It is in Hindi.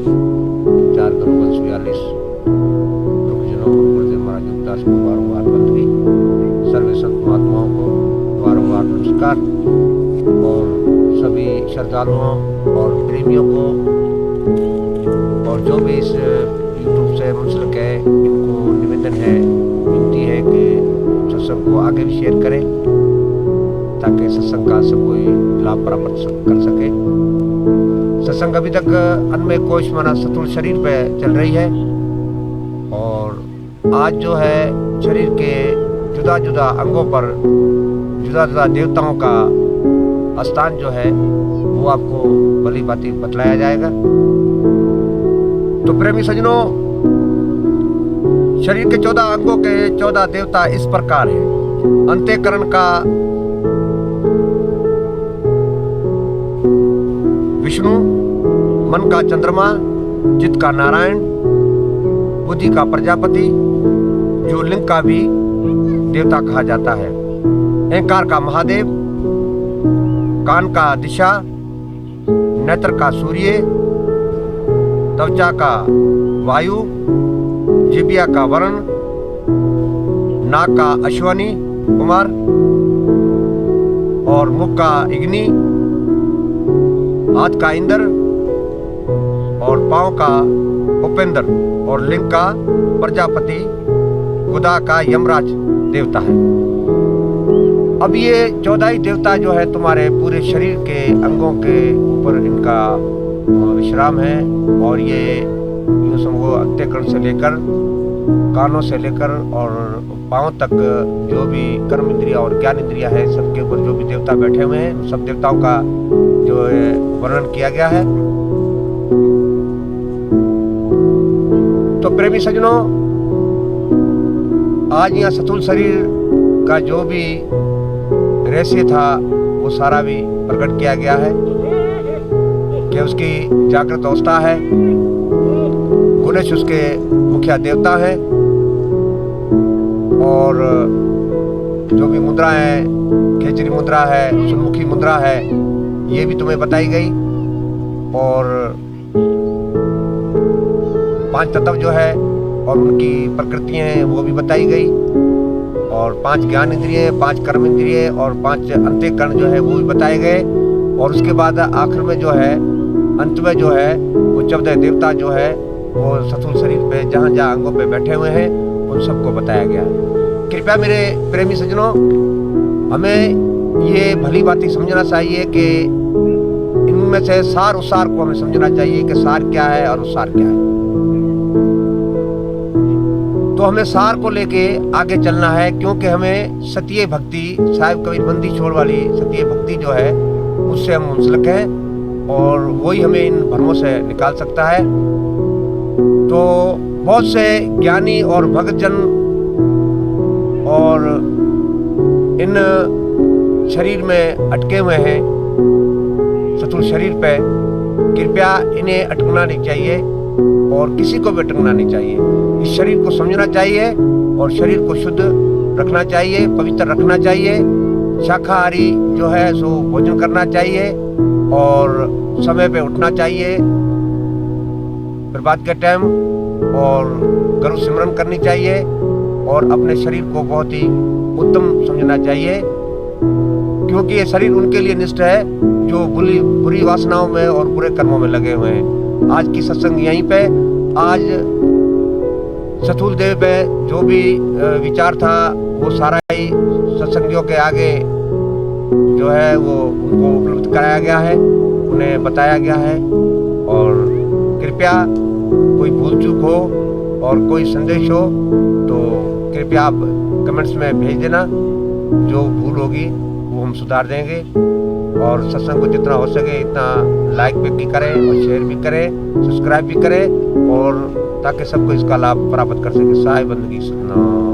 4 करोड़ 42 रुकजनों और गुरुदेव महाराज देवदास को बारंबार बंदगी, सर्वे संत महात्माओं को बारंबार नमस्कार और सभी श्रद्धालुओं और प्रेमियों को और जो भी इस यूट्यूब से मुंसलिक है इनको निवेदन है, विनती है कि सत्संग को आगे भी शेयर करें ताकि सत्संग का सब कोई लाभ प्राप्त कर सके। सत्संग अभी तक अन्वय कोश माना सतुल शरीर पे चल रही है और आज जो है शरीर के जुदा जुदा अंगों पर जुदा जुदा देवताओं का स्थान जो है वो आपको भली भांति बतलाया जाएगा। तो प्रेमी सज्जनों, शरीर के 14 अंगों के 14 देवता इस प्रकार है। अंतःकरण का विष्णु, मन का चंद्रमा, चित्त का नारायण, बुद्धि का प्रजापति, जो लिंग का भी देवता कहा जाता है, अहंकार का महादेव, कान का दिशा, नेत्र का सूर्य, त्वचा का वायु, जिह्वा का वरुण, नाक का अश्वनी कुमार और मुख का अग्नि, हाथ का इंद्र और पांव का उपेंद्र और लिंग का प्रजापति, गुदा का यमराज देवता है। अब ये 14 ही देवता जो है तुम्हारे पूरे शरीर के अंगों के ऊपर इनका विश्राम है और ये यूँ समझो अंतःकरण से लेकर कानों से लेकर और पांव तक जो भी कर्म इंद्रिया और ज्ञान इंद्रिया है सबके ऊपर जो भी देवता बैठे हुए हैं, सब देवताओं का जो वर्णन किया गया है। तो प्रेमी सज्जनों, आज यहाँ सतुल शरीर का जो भी रहस्य था वो सारा भी प्रकट किया गया है कि उसकी जागृत अवस्था है, गणेश उसके मुखिया देवता है और जो भी मुद्रा है, खेचरी मुद्रा है, सुनमुखी मुद्रा है, ये भी तुम्हें बताई गई और 5 तत्व जो है और उनकी प्रकृतियां हैं वो भी बताई गई और 5 ज्ञान इंद्रिय, 5 कर्म इंद्रिय और 5 अंतःकरण जो है वो भी बताए गए और उसके बाद आखिर में जो है अंत में जो है वो 14 देवता जो है वो सतुल शरीर पे जहाँ जहाँ अंगों पे बैठे हुए हैं उन सबको बताया गया है। कृपया मेरे प्रेमी सज्जनों, हमें ये भली बातें समझना चाहिए कि इनमें से सार उसार को हमें समझना चाहिए कि सार क्या है और उसार क्या है। तो हमें सार को लेके आगे चलना है क्योंकि हमें सतीय भक्ति, साहिब कबीर बंदी छोड़ वाली सतीय भक्ति जो है उससे हम मुंसलिक हैं और वही हमें इन भ्रमों से निकाल सकता है। तो बहुत से ज्ञानी और भक्त जन और इन शरीर में अटके हुए हैं सतुल शरीर पे, कृपया इन्हें अटकना नहीं चाहिए और किसी को भी अटकना नहीं चाहिए। इस शरीर को समझना चाहिए और शरीर को शुद्ध रखना चाहिए, पवित्र रखना चाहिए। शाकाहारी जो है सो भोजन करना चाहिए और समय पे उठना चाहिए, प्रभात के टाइम, और गुरु सिमरन करनी चाहिए और अपने शरीर को बहुत ही उत्तम समझना चाहिए क्योंकि ये शरीर उनके लिए निष्ठ है जो बुरी वासनाओं में और बुरे कर्मों में लगे हुए हैं। आज की सत्संग यहीं पे, आज सतुल देव पे जो भी विचार था वो सारा ही सत्संगियों के आगे जो है वो उनको उपलब्ध कराया गया है, उन्हें बताया गया है और कृपया कोई भूल चूक हो और कोई संदेश हो तो कृपया आप कमेंट्स में भेज देना, जो भूल होगी वो हम सुधार देंगे। और सत्संग को जितना हो सके इतना लाइक भी करें और शेयर भी करें, सब्सक्राइब भी करें और ताकि सबको इसका लाभ प्राप्त कर सके। साहिब बंदगी सतनाम।